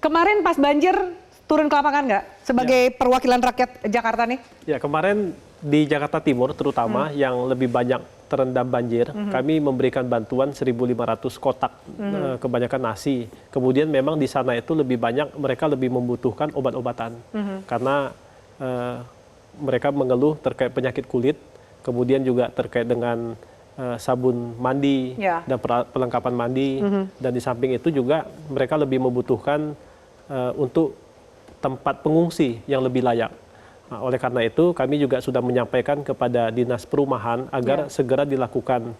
Kemarin pas banjir turun ke lapangan nggak sebagai perwakilan rakyat Jakarta nih? Ya, kemarin di Jakarta Timur terutama yang lebih banyak terendam banjir, kami memberikan bantuan 1.500 kotak, kebanyakan nasi. Kemudian memang di sana itu lebih banyak mereka lebih membutuhkan obat-obatan karena mereka mengeluh terkait penyakit kulit, kemudian juga terkait dengan sabun mandi dan perlengkapan mandi, dan di samping itu juga mereka lebih membutuhkan untuk tempat pengungsi yang lebih layak. Nah, oleh karena itu kami juga sudah menyampaikan kepada Dinas Perumahan agar segera dilakukan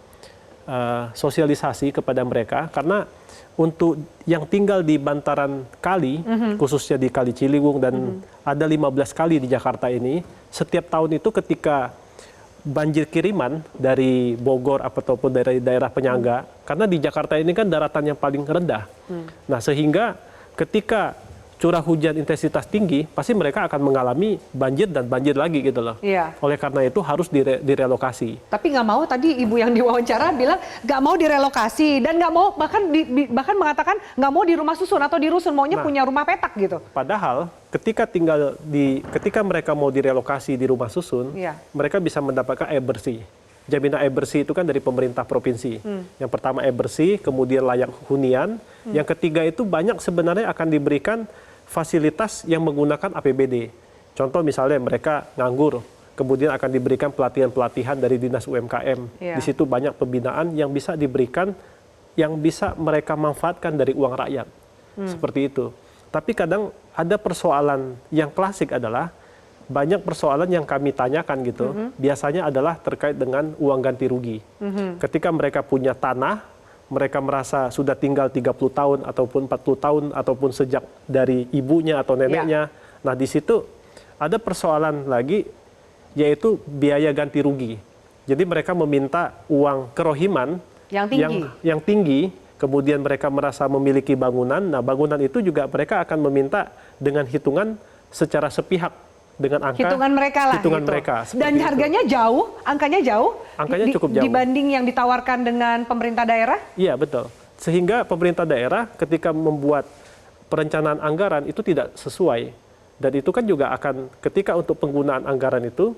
sosialisasi kepada mereka, karena untuk yang tinggal di bantaran kali, khususnya di Kali Ciliwung dan ada 15 kali di Jakarta ini, setiap tahun itu ketika banjir kiriman dari Bogor ataupun dari daerah penyangga, karena di Jakarta ini kan daratan yang paling rendah. Nah, sehingga ketika curah hujan intensitas tinggi, pasti mereka akan mengalami banjir dan banjir lagi gitu loh. Oleh karena itu harus direlokasi. Tapi nggak mau, tadi ibu yang diwawancara bilang nggak mau direlokasi dan nggak mau bahkan mengatakan nggak mau di rumah susun atau di rusun, maunya punya rumah petak gitu. Padahal ketika ketika mereka mau direlokasi di rumah susun, mereka bisa mendapatkan air bersih. Jaminan air bersih itu kan dari pemerintah provinsi. Yang pertama air bersih, kemudian layak hunian. Yang ketiga itu banyak sebenarnya akan diberikan fasilitas yang menggunakan APBD. Contoh misalnya mereka nganggur, kemudian akan diberikan pelatihan-pelatihan dari Dinas UMKM. Di situ banyak pembinaan yang bisa diberikan, yang bisa mereka manfaatkan dari uang rakyat. Seperti itu. Tapi kadang ada persoalan yang klasik adalah banyak persoalan yang kami tanyakan gitu, biasanya adalah terkait dengan uang ganti rugi. Ketika mereka punya tanah, mereka merasa sudah tinggal 30 tahun ataupun 40 tahun ataupun sejak dari ibunya atau neneknya. Nah, di situ ada persoalan lagi, yaitu biaya ganti rugi. Jadi mereka meminta uang kerohiman yang tinggi, kemudian mereka merasa memiliki bangunan. Nah, bangunan itu juga mereka akan meminta dengan hitungan secara sepihak, dengan angka hitungan mereka lah, mereka. Dan harganya jauh, angkanya cukup jauh dibanding yang ditawarkan dengan pemerintah daerah. Iya, betul. Sehingga pemerintah daerah ketika membuat perencanaan anggaran itu tidak sesuai, dan itu kan juga akan ketika untuk penggunaan anggaran itu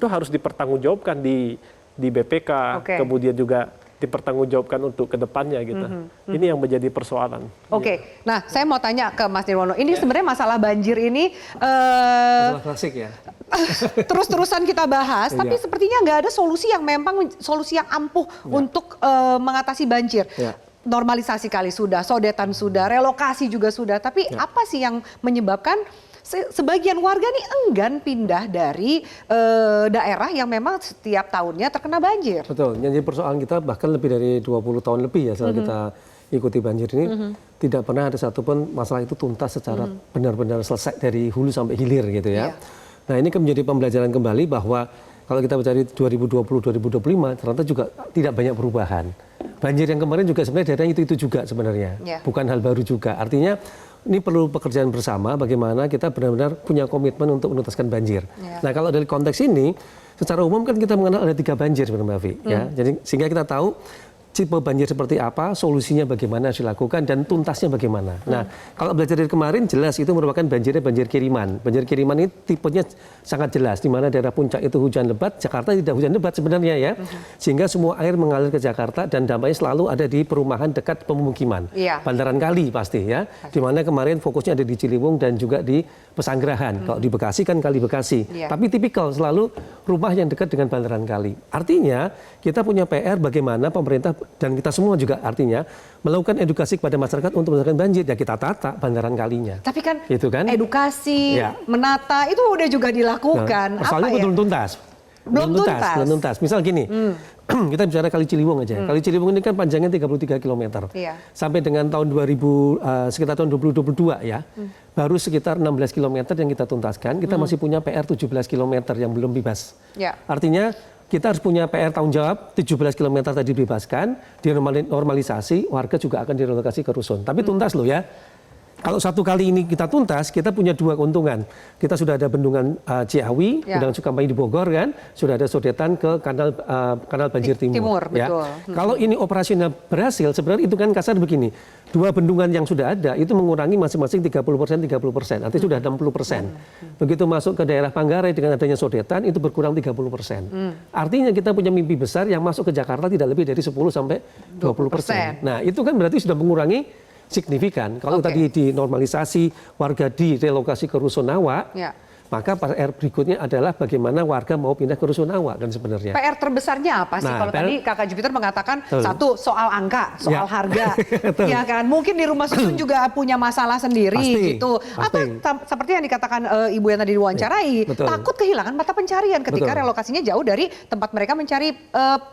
harus dipertanggungjawabkan di BPK, kemudian juga dipertanggungjawabkan untuk kedepannya gitu. Ini yang menjadi persoalan. Nah saya mau tanya ke Mas Nirwono, ini sebenarnya masalah banjir ini masalah klasik ya. Terus-terusan kita bahas, tapi sepertinya nggak ada solusi yang solusi yang ampuh untuk mengatasi banjir. Normalisasi kali sudah, sodetan sudah, relokasi juga sudah, tapi apa sih yang menyebabkan sebagian warga nih enggan pindah dari daerah yang memang setiap tahunnya terkena banjir? Betul, jadi persoalan kita bahkan lebih dari 20 tahun lebih ya setelah kita ikuti banjir ini, tidak pernah ada satupun masalah itu tuntas secara benar-benar selesai dari hulu sampai hilir gitu ya. Nah, ini kan menjadi pembelajaran kembali bahwa kalau kita bicara 2020-2025 ternyata juga tidak banyak perubahan. Banjir yang kemarin juga sebenarnya daerahnya itu juga sebenarnya, bukan hal baru juga. Artinya ini perlu pekerjaan bersama bagaimana kita benar-benar punya komitmen untuk menuntaskan banjir. Nah, kalau dari konteks ini, secara umum kan kita mengenal ada 3 banjir sebenarnya, Mbak Vi. Ya. Jadi sehingga kita tahu tipe banjir seperti apa, solusinya bagaimana harus dilakukan, dan tuntasnya bagaimana. Nah, kalau belajar dari kemarin jelas itu merupakan banjirnya banjir kiriman. Banjir kiriman ini tipenya sangat jelas, di mana daerah puncak itu hujan lebat, Jakarta tidak hujan lebat sebenarnya ya. Sehingga semua air mengalir ke Jakarta dan dampaknya selalu ada di perumahan dekat pemukiman. Bantaran kali pasti ya, di mana kemarin fokusnya ada di Ciliwung dan juga di Pesanggerahan. Kalau di Bekasi kan Kali Bekasi. Tapi tipikal selalu rumah yang dekat dengan bantaran kali. Artinya kita punya PR bagaimana pemerintah dan kita semua juga artinya melakukan edukasi kepada masyarakat untuk menghindari banjir. Ya kita tata bantaran kalinya. Tapi kan, gitu kan? Edukasi, menata itu udah juga dilakukan. Soalnya belum tuntas. Belum tuntas. Misal gini, kita bicara Kali Ciliwung aja. Kali Ciliwung ini kan panjangnya 33 km. Sampai dengan tahun 2000, sekitar tahun 2022 ya, baru sekitar 16 km yang kita tuntaskan. Kita masih punya PR 17 km yang belum bebas. Artinya kita harus punya PR tanggung jawab, 17 km tadi dibebaskan, dinormalisasi, warga juga akan direlokasi ke rusun. Tapi tuntas loh ya. kalau satu kali ini kita tuntas, kita punya dua keuntungan. Kita sudah ada bendungan Ciawi, bendungan Sukampani di Bogor kan, sudah ada sodetan ke kanal banjir timur. Betul. Kalau ini operasional berhasil, sebenarnya itu kan kasar begini. Dua bendungan yang sudah ada itu mengurangi masing-masing 30%, artinya sudah 60%. Begitu masuk ke daerah Manggarai dengan adanya sodetan itu berkurang 30%. Artinya kita punya mimpi besar yang masuk ke Jakarta tidak lebih dari 10 sampai 20%. Nah, itu kan berarti sudah mengurangi signifikan. Kalau tadi dinormalisasi, warga direlokasi ke Rusunawa, maka PR berikutnya adalah bagaimana warga mau pindah ke Rusunawa kan sebenarnya. PR terbesarnya apa sih? Kalau tadi Kakak Jupiter mengatakan satu soal angka, soal harga, ya kan? Mungkin di rumah susun juga punya masalah sendiri gitu. Atau seperti yang dikatakan Ibu yang tadi diwawancarai, takut kehilangan mata pencarian ketika relokasinya jauh dari tempat mereka mencari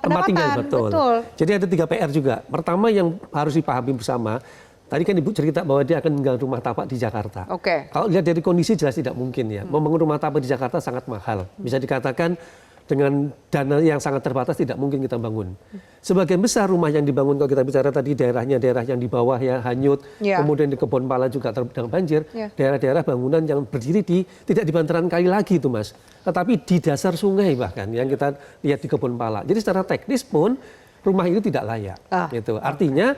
pendapatan. Tinggal, betul. Jadi ada 3 PR juga. Pertama yang harus dipahami bersama. Tadi kan Ibu cerita bahwa dia akan meninggal rumah tapak di Jakarta. Kalau lihat dari kondisi jelas tidak mungkin ya. Membangun rumah tapak di Jakarta sangat mahal. Bisa dikatakan dengan dana yang sangat terbatas tidak mungkin kita bangun. Sebagian besar rumah yang dibangun kalau kita bicara tadi daerahnya daerah yang di bawah ya hanyut, kemudian di Kebon Pala juga terdampak banjir, daerah-daerah bangunan yang berdiri tidak di bantaran kali lagi itu Mas, tetapi di dasar sungai bahkan yang kita lihat di Kebon Pala. Jadi secara teknis pun rumah itu tidak layak. Gitu. Artinya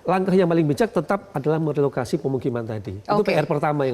langkah yang paling bijak tetap adalah merelokasi pemukiman tadi. Itu PR pertama yang